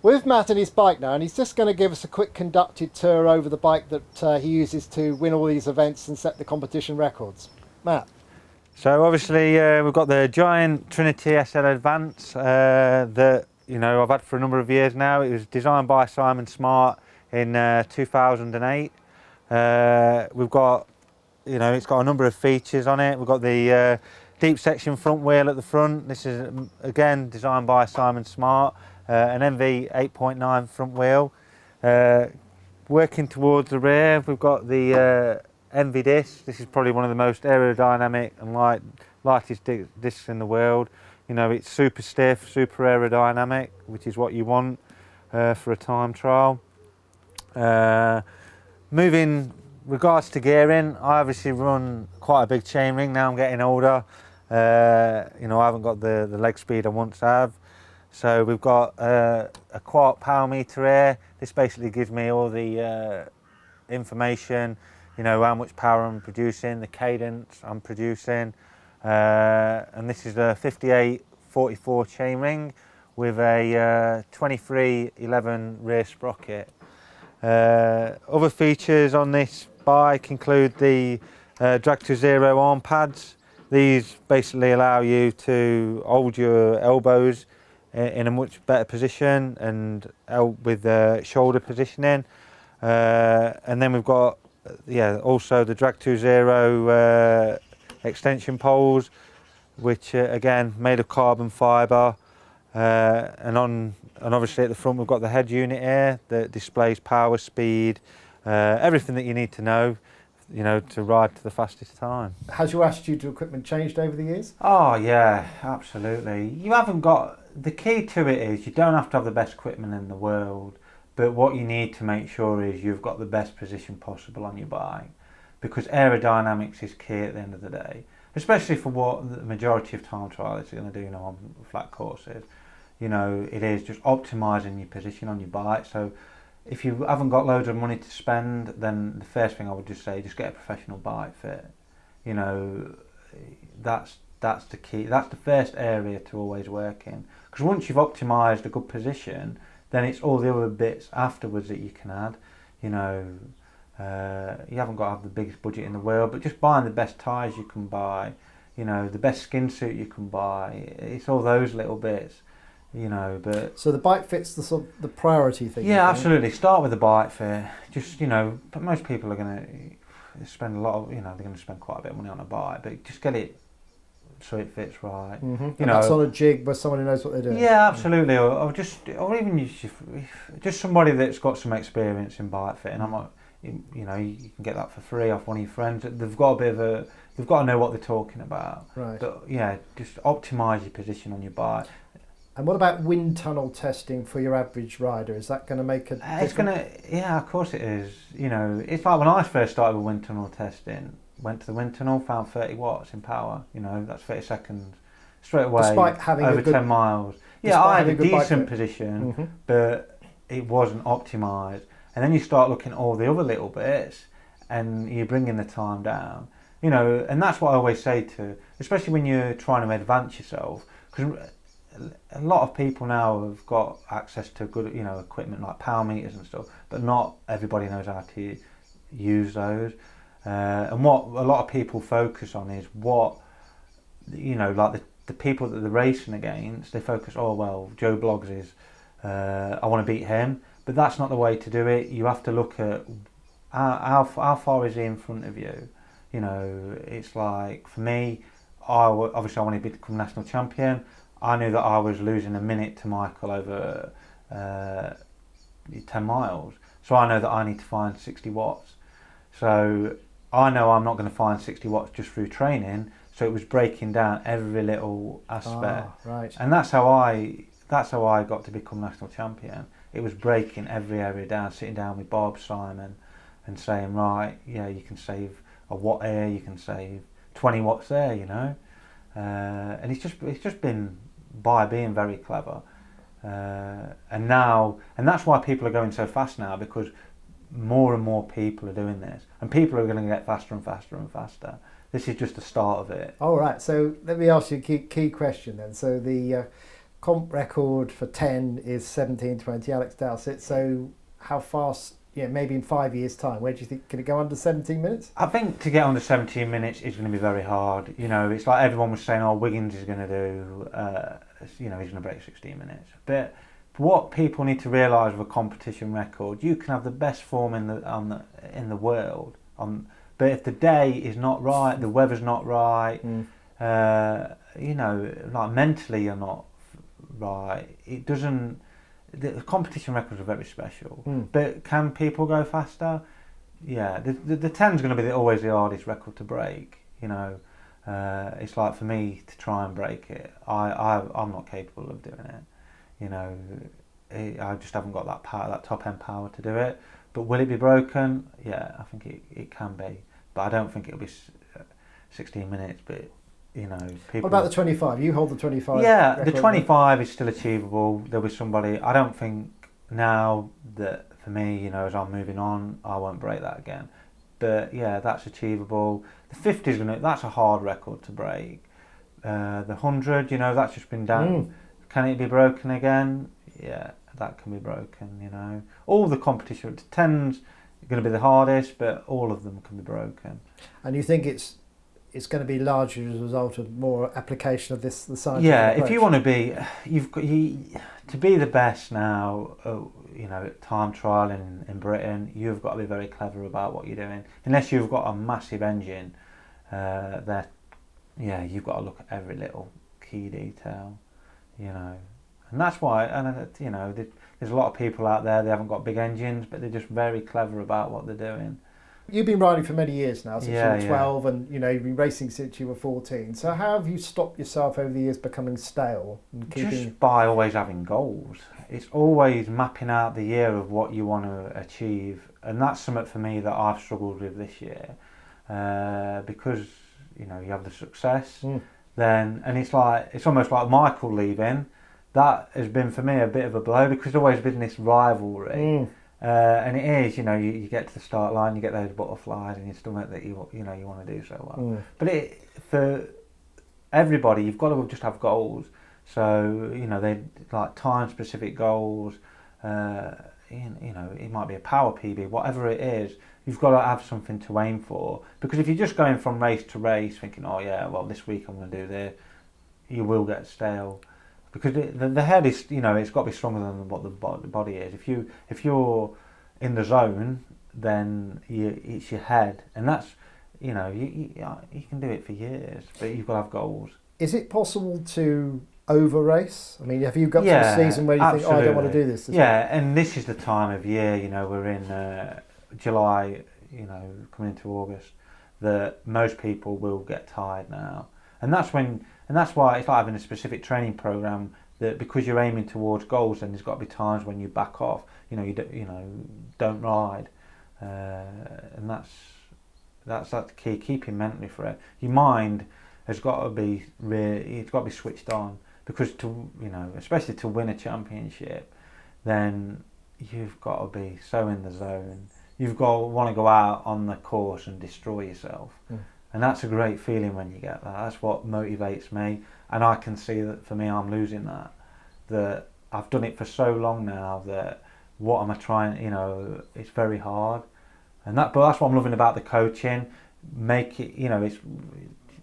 with Matt and his bike now, and he's just going to give us a quick conducted tour over the bike that he uses to win all these events and set the competition records. Matt. So obviously we've got the giant Trinity SL Advance that I've had for a number of years now. It was designed by Simon Smart in 2008. We've got, it's got a number of features on it. We've got the deep section front wheel at the front. This is again designed by Simon Smart, an MV 8.9 front wheel. Working towards the rear, we've got the MV disc. This is probably one of the most aerodynamic and lightest discs in the world. It's super stiff, super aerodynamic, which is what you want for a time trial. Moving regards to gearing, I obviously run quite a big chainring. Now I'm getting older. I haven't got the leg speed I once have. So we've got a quark power meter here. This basically gives me all the information, how much power I'm producing, the cadence I'm producing. And this is a 5844 chainring with a 2311 rear sprocket. Other features on this bike include the Drag to Zero arm pads. These basically allow you to hold your elbows in a much better position and help with the shoulder positioning. And then we've got also the Drag to Zero extension poles, which again made of carbon fibre. And obviously at the front we've got the head unit here that displays power, speed, everything that you need to know, to ride to the fastest time. Has your attitude to equipment changed over the years? Oh yeah, absolutely. The key to it is you don't have to have the best equipment in the world, but what you need to make sure is you've got the best position possible on your bike, because aerodynamics is key at the end of the day, especially for what the majority of time trialists are going to do on flat courses. It is just optimising your position on your bike. So if you haven't got loads of money to spend, then the first thing I would just say, just get a professional bike fit. That's the key. That's the first area to always work in. Because once you've optimised a good position, then it's all the other bits afterwards that you can add. You haven't got to have the biggest budget in the world, but just buying the best tyres you can buy, the best skin suit you can buy. It's all those little bits. But so the bike fit's the priority thing. Yeah, absolutely. Start with the bike fit. Just but most people are going to spend a lot of they're going to spend quite a bit of money on a bike, but just get it so it fits right. Mm-hmm. And that's on a jig where someone who knows what they're doing. Yeah, absolutely. Or even just somebody that's got some experience in bike fitting. I'm not, you can get that for free off one of your friends. They've got to know what they're talking about. Right. But yeah, just optimise your position on your bike. And what about wind tunnel testing for your average rider? Is that going to make a difference? Yeah, of course it is. It's like when I first started with wind tunnel testing, went to the wind tunnel, found 30 watts in power. That's 30 seconds straight away. Despite having over 10 miles. Yeah, I had a decent position, mm-hmm. but it wasn't optimised. And then you start looking at all the other little bits, and you're bringing the time down. And that's what I always say especially when you're trying to advance yourself, because a lot of people now have got access to good, equipment like power meters and stuff, but not everybody knows how to use those. And what a lot of people focus on is what, like the people that they're racing against, they focus, oh, well, Joe Bloggs is, I want to beat him. But that's not the way to do it. You have to look at how far is he in front of you. It's like, for me, obviously I wanted to become national champion. I knew that I was losing a minute to Michael over 10 miles. So I know that I need to find 60 watts. So I know I'm not going to find 60 watts just through training. So it was breaking down every little aspect. Right. And that's how I got to become national champion. It was breaking every area down, sitting down with Bob, Simon, and saying, right, yeah, you can save a watt here, you can save 20 watts there, and it's just been by being very clever, and that's why people are going so fast now, because more and more people are doing this, and people are going to get faster and faster and faster. This is just the start of it. All right, so let me ask you a key question then. So the comp record for 10 is 17:20. Alex Dowsett. So how fast? Yeah, maybe in 5 years' time. Where do you think can it go under 17 minutes? I think to get under 17 minutes is going to be very hard. You know, it's like everyone was saying, "Oh, Wiggins is going to do." You know, he's going to break 16 minutes. But what people need to realise with a competition record, you can have the best form in the world, but if the day is not right, the weather's not right, you know, like mentally you're not right. It doesn't. The competition records are very special. But can people go faster? Yeah, the 10's going to be always the hardest record to break. You know, it's like for me to try and break it, I'm not capable of doing it. You know, I just haven't got that power, that top end power to do it. But will it be broken? Yeah, I think it can be. But I don't think it'll be 16 minutes. But you know, people. What about the 25? You hold the 25. Yeah, record, the 25 is still achievable. There'll be somebody. I don't think now that for me, you know, as I'm moving on, I won't break that again. But yeah, that's achievable. The 50 is that's a hard record to break. The 100, you know, that's just been done. Can it be broken again? Yeah, that can be broken. You know, all the competition. 10's going to be the hardest, but all of them can be broken. And you think it's going to be largely as a result of more application of the scientific Yeah, approach? if you want to be, to be the best now, you know, time trial in Britain, you've got to be very clever about what you're doing. Unless you've got a massive engine, that, yeah, you've got to look at every little key detail, you know. And that's why, and you know, there's a lot of people out there, they haven't got big engines, but they're just very clever about what they're doing. You've been riding for many years now, since you were 12, yeah. and you know you've been racing since you were 14. So how have you stopped yourself over the years becoming stale and keeping? Just by always having goals. It's always mapping out the year of what you want to achieve, and that's something for me that I've struggled with this year, because you know you have the success, then and it's almost like Michael leaving. That has been for me a bit of a blow because there's always been this rivalry. And it is, you know, you get to the start line, you get those butterflies in your stomach that you know you want to do so well. But for everybody, you've got to just have goals. So you know, they like time specific goals. You know, it might be a power PB, whatever it is. You've got to have something to aim for, because if you're just going from race to race, thinking, oh yeah, well this week I'm going to do this, you will get stale. Because the head is, you know, it's got to be stronger than what the body is. If you're in the zone, then it's your head, and that's, you know, you can do it for years, but you've got to have goals. Is it possible to over race? I mean, have you got to a season where you think, oh, I don't want to do this? And this is the time of year, you know, we're in July, you know, coming into August, that most people will get tired now, and that's why it's like having a specific training program, that because you're aiming towards goals, then there's got to be times when you back off. You know, you don't ride, and that's the key. Keeping mentally for it. Your mind has got to be it's got to be switched on, because especially to win a championship, then you've got to be so in the zone. You've got to want to go out on the course and destroy yourself. And that's a great feeling when you get that. That's what motivates me. And I can see that for me, I'm losing that. That I've done it for so long now that what am I trying, you know, it's very hard. But that's what I'm loving about the coaching. Make it, you know, it's,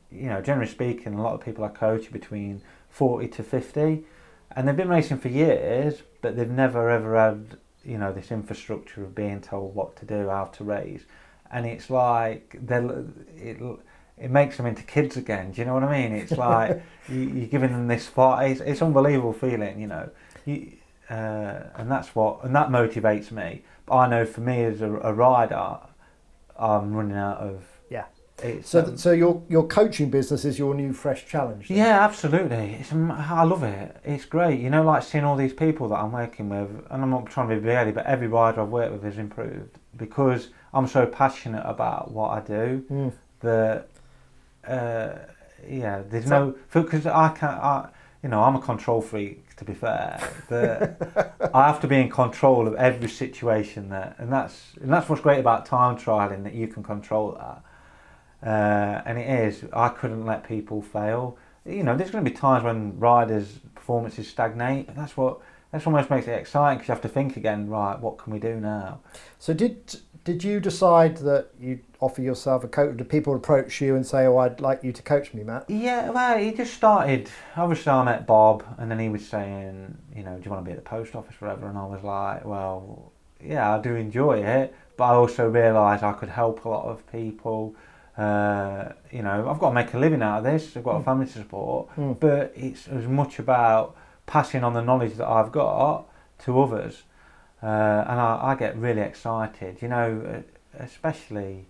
you know, generally speaking, a lot of people I coach are between 40 to 50. And they've been racing for years, but they've never ever had, you know, this infrastructure of being told what to do, how to race. And it's like it makes them into kids again. Do you know what I mean? It's like you're giving them this spot. It's unbelievable feeling, you know. And that motivates me. But I know for me as a rider, I'm running out of. Yeah. So your coaching business is your new fresh challenge. Then? Yeah, absolutely. I love it. It's great. You know, like seeing all these people that I'm working with, and I'm not trying to be big, but every rider I've worked with has improved because I'm so passionate about what I do that, there's because I'm a control freak, to be fair, that I have to be in control of every situation and that's what's great about time trialing, that you can control that. And it is, I couldn't let people fail, you know, there's going to be times when riders' performances stagnate, and that's almost makes it exciting because you have to think again. Right, what can we do now? So did you decide that you'd offer yourself a coach? Did people approach you and say, "Oh, I'd like you to coach me, Matt"? Yeah, well, he just started. Obviously, I met Bob, and then he was saying, you know, do you want to be at the post office, or whatever? And I was like, well, yeah, I do enjoy it, but I also realised I could help a lot of people. You know, I've got to make a living out of this. I've got a family to support, but it's as much about passing on the knowledge that I've got to others, and I get really excited. You know, especially.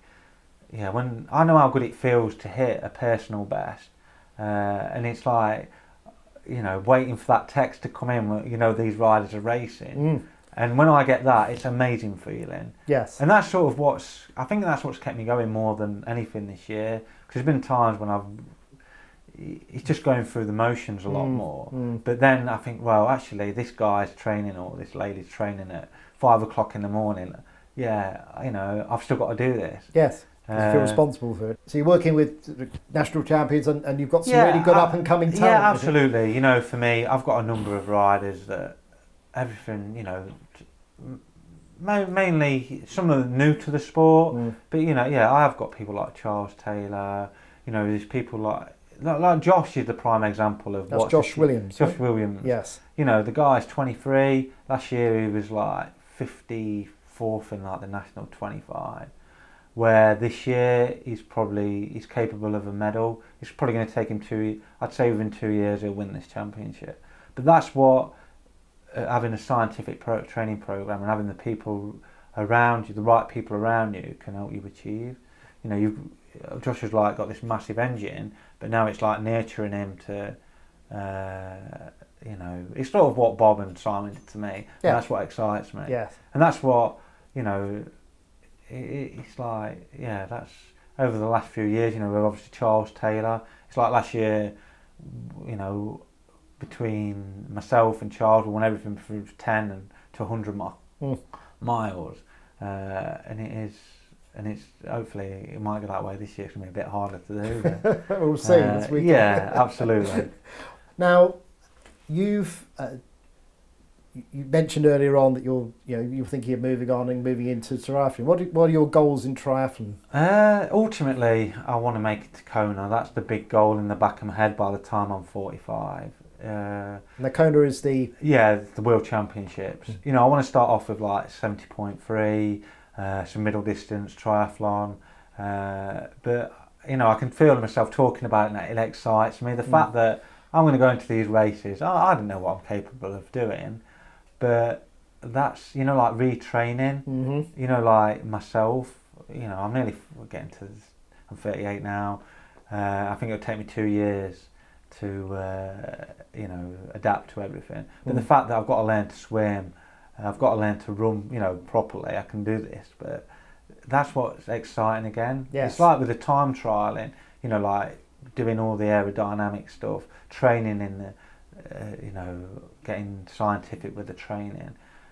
Yeah, when I know how good it feels to hit a personal best, and it's like, you know, waiting for that text to come in. You know, these riders are racing, and when I get that, it's an amazing feeling. Yes. And that's sort of I think that's what's kept me going more than anything this year. Because there's been times when it's just going through the motions a lot more. But then I think, well, actually, this guy's training or this lady's training at 5 o'clock in the morning. Yeah, you know, I've still got to do this. Yes. You feel responsible for it. So you're working with the national champions, and you've got some really good up and coming talent. Yeah, absolutely. You know, for me, I've got a number of riders that everything, you know, mainly some of them new to the sport. But you know, yeah, I have got people like Charles Taylor. You know, there's people like Josh is the prime example of that's Josh Williams. Josh Williams. Yes. You know, the guy's 23. Last year he was like 54th in like the national 25. Where this year he's capable of a medal. It's probably going to take him I'd say within 2 years he'll win this championship. But that's what having a scientific training program and having the people around you, the right people around you, can help you achieve. You know, Josh has like got this massive engine, but now it's like nurturing him to, you know, it's sort of what Bob and Simon did to me. Yeah. And that's what excites me. Yes. And that's what, you know. It's like, yeah, that's over the last few years, you know, we're obviously Charles Taylor. It's like last year, you know, between myself and Charles, we won everything from 10 and to 100 miles. And it's hopefully it might go that way this year. It's going to be a bit harder to do. But, we'll see this weekend. Yeah, absolutely. Now, you mentioned earlier on that you're thinking of moving on and moving into triathlon. What are your goals in triathlon? Ultimately, I want to make it to Kona. That's the big goal in the back of my head by the time I'm 45. And the Kona is the World Championships. You know, I want to start off with like 70.3, some middle distance triathlon. But you know, I can feel myself talking about it, and it excites me. The fact that I'm going to go into these races, I don't know what I'm capable of doing. But that's, you know, like retraining, you know, like myself, you know, I'm nearly getting to, I'm 38 now. I think it'll take me 2 years to, you know, adapt to everything. But the fact that I've got to learn to swim, I've got to learn to run, you know, properly, I can do this. But that's what's exciting again. Yes. It's like with the time trialing, you know, like doing all the aerodynamic stuff, training in the, you know, getting scientific with the training,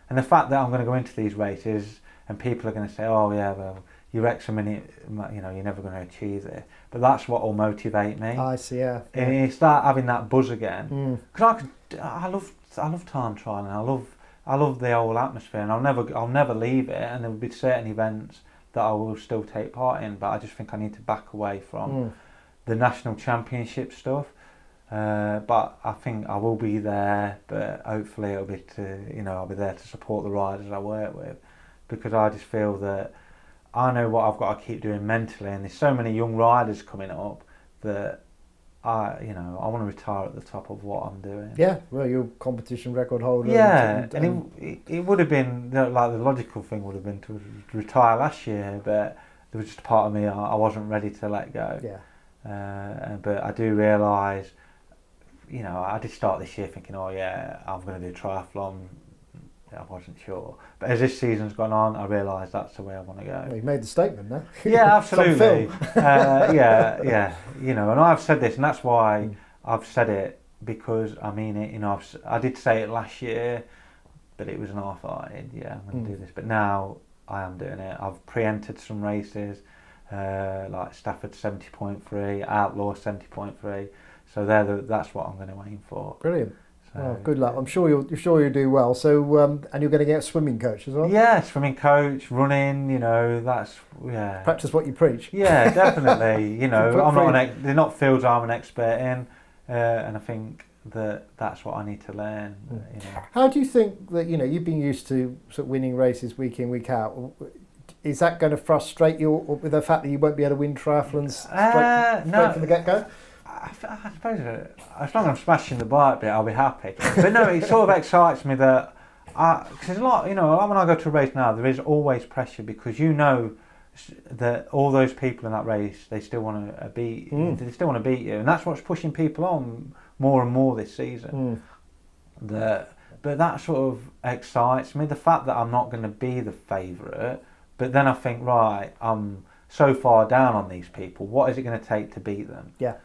and the fact that I'm going to go into these races and people are going to say, "Oh yeah, well, you're X a minute, you know, you're never going to achieve it." But that's what will motivate me. I see, yeah. And you start having that buzz again, because I love time trialing. I love the whole atmosphere, and I'll never leave it. And there will be certain events that I will still take part in, but I just think I need to back away from the national championship stuff. But I think I will be there, but hopefully I'll be there to support the riders I work with, because I just feel that I know what I've got to keep doing mentally, and there's so many young riders coming up that I want to retire at the top of what I'm doing. Yeah, well, you're a competition record holder. Yeah, and it would have been, like, the logical thing would have been to retire last year, but there was just a part of me I wasn't ready to let go. Yeah. But I do realise, you know, I did start this year thinking, oh yeah, I'm going to do triathlon. I wasn't sure. But as this season's gone on, I realise that's the way I want to go. Well, you've made the statement now. Yeah, absolutely. Yeah. You know, and I've said this, and that's why I've said it, because I mean it. You know, I did say it last year, but it was an half-hearted, yeah, I'm going to do this. But now I am doing it. I've pre-entered some races, like Stafford 70.3, Outlaw 70.3. So that's what I'm going to aim for. Brilliant. So, Well, good luck. I'm sure you'll do well. So, and you're going to get a swimming coach as well. Yeah, swimming coach, running. That's Practice what you preach. Yeah, definitely. They're not fields I'm an expert in, and I think that's what I need to learn. How do you think that you've been used to sort of winning races week in, week out? Is that going to frustrate you with the fact that you won't be able to win triathlons straight from the get-go? I suppose as long as I'm smashing the bike bit, I'll be happy. But no, it sort of excites me that because there's a lot. When I go to a race now, there is always pressure because that all those people in that race, they still want to beat. They still want to beat you, and that's what's pushing people on more and more this season. But that sort of excites me. The fact that I'm not going to be the favourite, but then I think, right, I'm so far down on these people. What is it going to take to beat them? Yeah.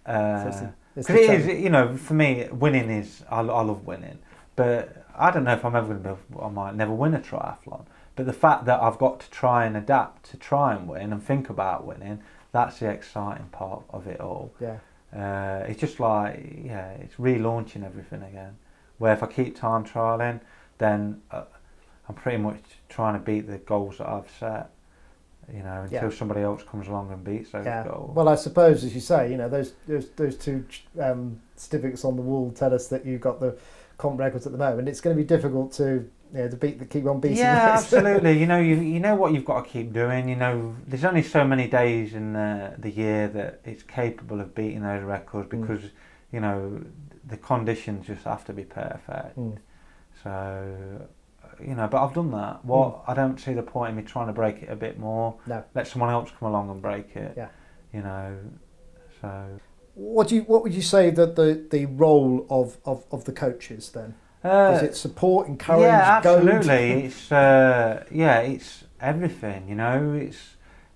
Because it is, for me, winning is. I love winning, but I don't know if I'm ever going to be. I might never win a triathlon. But the fact that I've got to try and adapt to try and win and think about winning, that's the exciting part of it all. Yeah. It's just like, it's relaunching everything again. Where if I keep time trialling, then I'm pretty much trying to beat the goals that I've set. Until somebody else comes along and beats those goals. Well, I suppose, as you say, those two certificates on the wall tell us that you've got the comp records at the moment. It's going to be difficult to keep on beating. Yeah, absolutely. You know what you've got to keep doing. There's only so many days in the year that it's capable of beating those records because the conditions just have to be perfect. So. But I've done that. I don't see the point in me trying to break it a bit more. No. Let someone else come along and break it. Yeah. So. What would you say that the role of the coach is then? Is it support, encourage, yeah, absolutely. It's it's everything.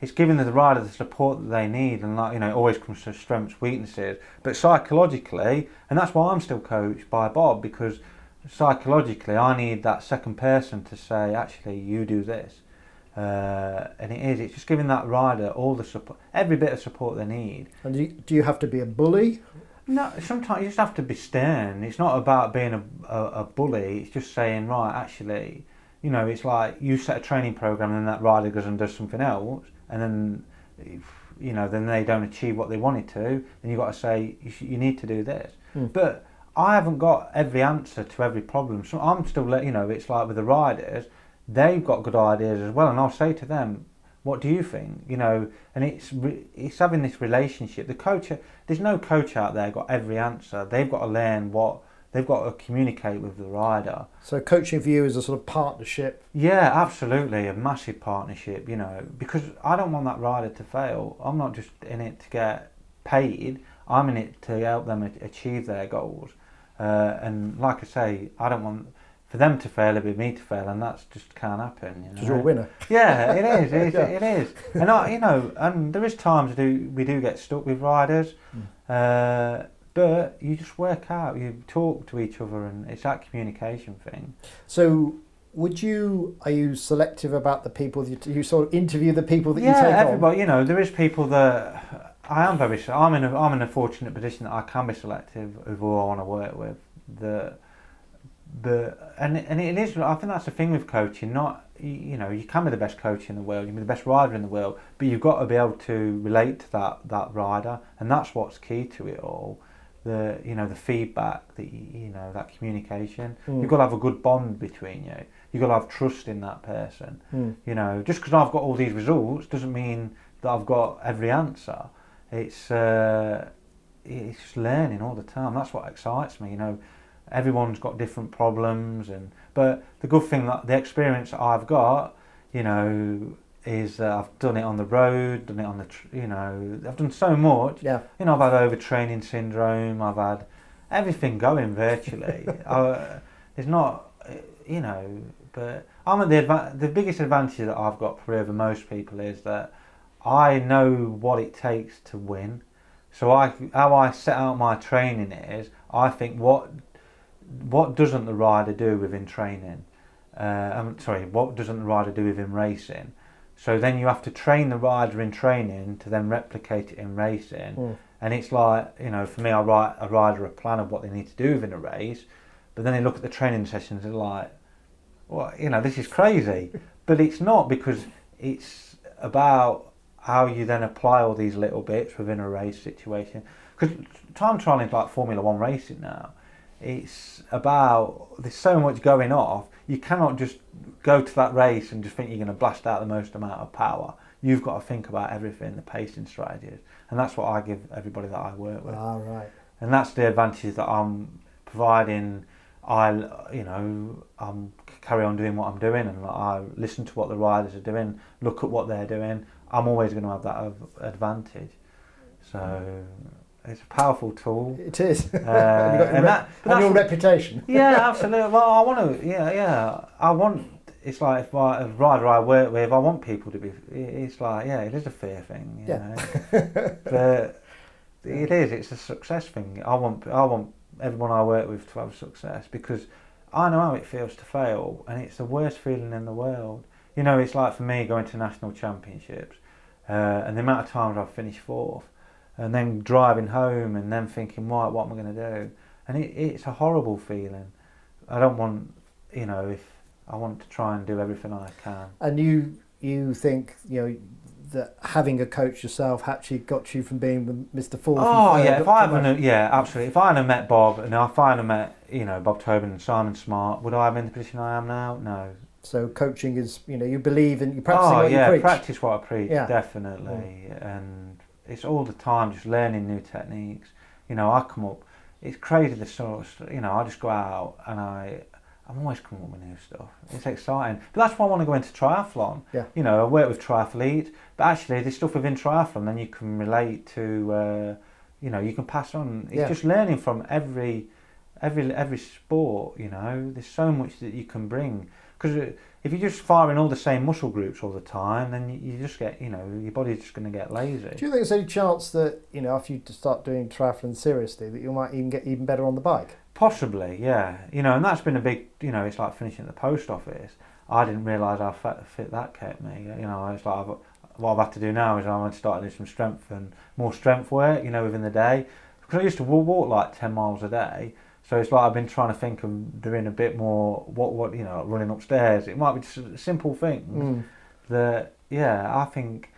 It's giving the rider the support that they need, and it always comes to strengths, weaknesses, but psychologically, and that's why I'm still coached by Bob, because psychologically I need that second person to say, actually, you do this, and it's just giving that rider all the support, every bit of support they need. And do you have to be a bully? No, sometimes you just have to be stern. It's not about being a bully. It's just saying, right, actually, it's like you set a training program and then that rider goes and does something else, and then then they don't achieve what they wanted to, then you've got to say, you need to do this. But I haven't got every answer to every problem. So I'm still, it's like with the riders, they've got good ideas as well, and I'll say to them, what do you think? And it's having this relationship. The coach, there's no coach out there got every answer. They've got to learn they've got to communicate with the rider. So coaching for you is a sort of partnership. Yeah, absolutely, a massive partnership. Because I don't want that rider to fail. I'm not just in it to get paid. I'm in it to help them achieve their goals. And like I say, I don't want for them to fail, it'd be me to fail, and that just can't happen. Because you're a winner. Yeah, it is. It is. And and there is times we do get stuck with riders, but you just work out. You talk to each other, and it's that communication thing. So, are you selective about the people that you sort of interview the people that you take on? Yeah, everybody. There is people that. I'm in a fortunate position that I can be selective of who I want to work with. And it is. I think that's the thing with coaching. You can be the best coach in the world, you can be the best rider in the world, but you've got to be able to relate to that rider, and that's what's key to it all. The feedback, that communication. You've got to have a good bond between you. You've got to have trust in that person. Just because I've got all these results doesn't mean that I've got every answer. It's just learning all the time. That's what excites me. Everyone's got different problems, but the good thing, that the experience that I've got, is I've done it on the road, done it on I've done so much. Yeah. I've had overtraining syndrome. I've had everything going virtually. There's not, but I'm at the biggest advantage that I've got probably over most people is that I know what it takes to win. So how I set out my training is, I think what doesn't the rider do within training? What doesn't the rider do within racing? So then you have to train the rider in training to then replicate it in racing. And it's like, you know, for me, I write a rider a plan of what they need to do within a race, but then they look at the training sessions and they're like, well, you know, this is crazy. But it's not, because it's about how you then apply all these little bits within a race situation. Because time trialing is like Formula One racing now. It's about, there's so much going off, you cannot just go to that race and just think you're going to blast out the most amount of power. You've got to think about everything, the pacing strategies. And that's what I give everybody that I work with. Ah, right. And that's the advantage that I'm providing. I'm carry on doing what I'm doing, and I listen to what the riders are doing, look at what they're doing. I'm always going to have that advantage. So it's a powerful tool. It is. And your reputation. Yeah, absolutely. Well, I want to. I want. It's like if a rider I work with, I want people to be. It's like, yeah, it is a fear thing. You know? But it is. It's a success thing. I want everyone I work with to have success, because I know how it feels to fail, and it's the worst feeling in the world. You know, it's like for me going to national championships, and the amount of times I've finished fourth, and then driving home and then thinking, right, what am I going to do? And it's a horrible feeling. I don't want, you know, I want to try and do everything I can. And you think, you know, that having a coach yourself actually got you from being Mr. Fourth? Oh yeah, absolutely. If I hadn't met Bob, and if I hadn't met, you know, Bob Tobin and Simon Smart, would I have been in the position I am now? No. So coaching is, you know, you believe in, you practice what you preach. Practice what I preach, definitely. And it's all the time just learning new techniques. You know, I come up, it's crazy the sort of, you know, I just go out and I'm always coming up with new stuff. It's exciting. But that's why I want to go into triathlon. Yeah. You know, I work with triathletes, but actually there's stuff within triathlon then you can relate to, you know, you can pass on. It's just learning from every sport, you know. There's so much that you can bring. Because if you're just firing all the same muscle groups all the time, then you just get, you know, your body's just going to get lazy. Do you think there's any chance that, you know, after you start doing triathlon seriously, that you might even get even better on the bike? Possibly, yeah. You know, and that's been a big, you know, it's like finishing at the post office. I didn't realise how fit that kept me. You know, it's like what I've had to do now is I'm going to start doing some strength and more strength work, you know, within the day. Because I used to walk like 10 miles a day. So it's like I've been trying to think of doing a bit more, what you know, like running upstairs. It might be just simple things that, yeah, I think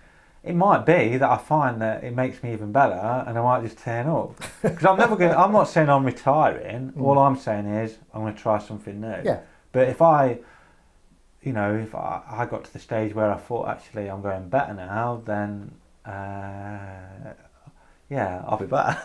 it might be that I find that it makes me even better, and I might just turn up. Because I'm not saying I'm retiring. All I'm saying is I'm going to try something new. Yeah. But if I got to the stage where I thought, actually, I'm going better now, then, yeah, I'll be better.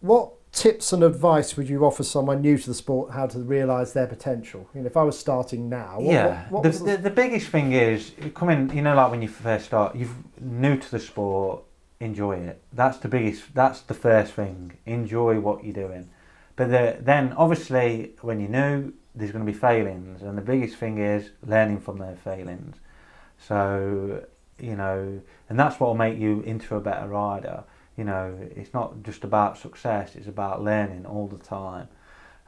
What tips and advice would you offer someone new to the sport how to realise their potential? You know, if I was starting now, the biggest thing is coming. You know, like when you first start, you're new to the sport. Enjoy it. That's the first thing. Enjoy what you're doing. But then, obviously, when you're new, there's going to be failings, and the biggest thing is learning from their failings. So, you know, and that's what will make you into a better rider. You know, it's not just about success, it's about learning all the time.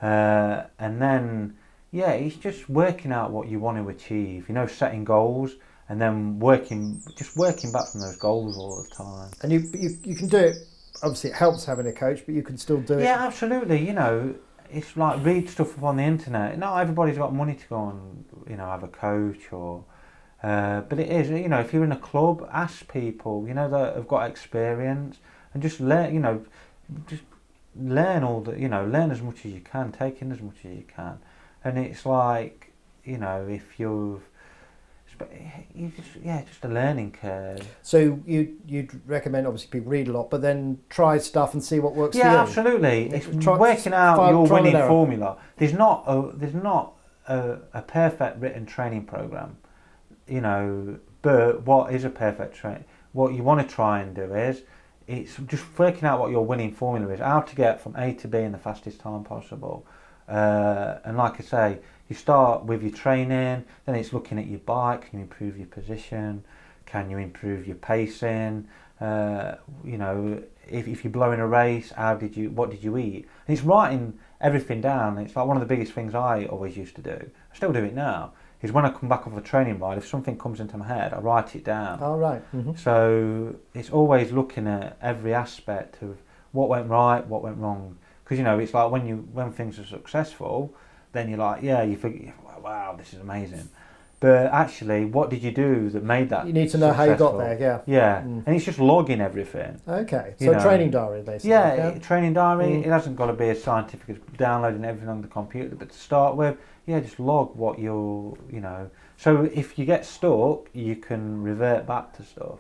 And then, yeah, it's just working out what you want to achieve, you know, setting goals and then working back from those goals all the time. And you can do it, obviously it helps having a coach, but you can still do it. Yeah, absolutely, you know, it's like read stuff up on the internet. Not everybody's got money to go and, you know, have a coach or... but it is, you know, if you're in a club, ask people, you know, that have got experience. And just learn, you know, just learn learn as much as you can, take in as much as you can. And it's like, you know, if just a learning curve. So you'd recommend, obviously, people read a lot, but then try stuff and see what works for you? Yeah, absolutely. It's working out your winning formula. There's not a perfect written training program, you know, but what is a perfect what you want to try and do is, it's just working out what your winning formula is, how to get from A to B in the fastest time possible. And like I say, you start with your training, then it's looking at your bike. Can you improve your position? Can you improve your pacing? You know, if you're blowing a race, what did you eat? And it's writing everything down. It's like one of the biggest things I always used to do. I still do it now. is when I come back off a training ride, if something comes into my head, I write it down. Oh, right. So it's always looking at every aspect of what went right, what went wrong. Because, you know, it's like when things are successful, then you're like, yeah, you think, wow, this is amazing. But actually, what did you do that made that You need to know successful? how you got there, yeah. Yeah, and it's just logging everything. Okay, You so know. training diary, basically. Yeah, training diary. It hasn't got to be as scientific as downloading everything on the computer, but to start with, yeah, just log what you're, you know. So if you get stuck, you can revert back to stuff.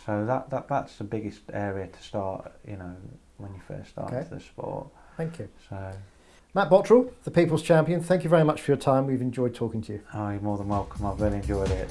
So that's the biggest area to start, you know, when you first start into the sport. Thank you. So, Matt Bottrill, the People's Champion, thank you very much for your time. We've enjoyed talking to you. oh, you're more than welcome. I've really enjoyed it.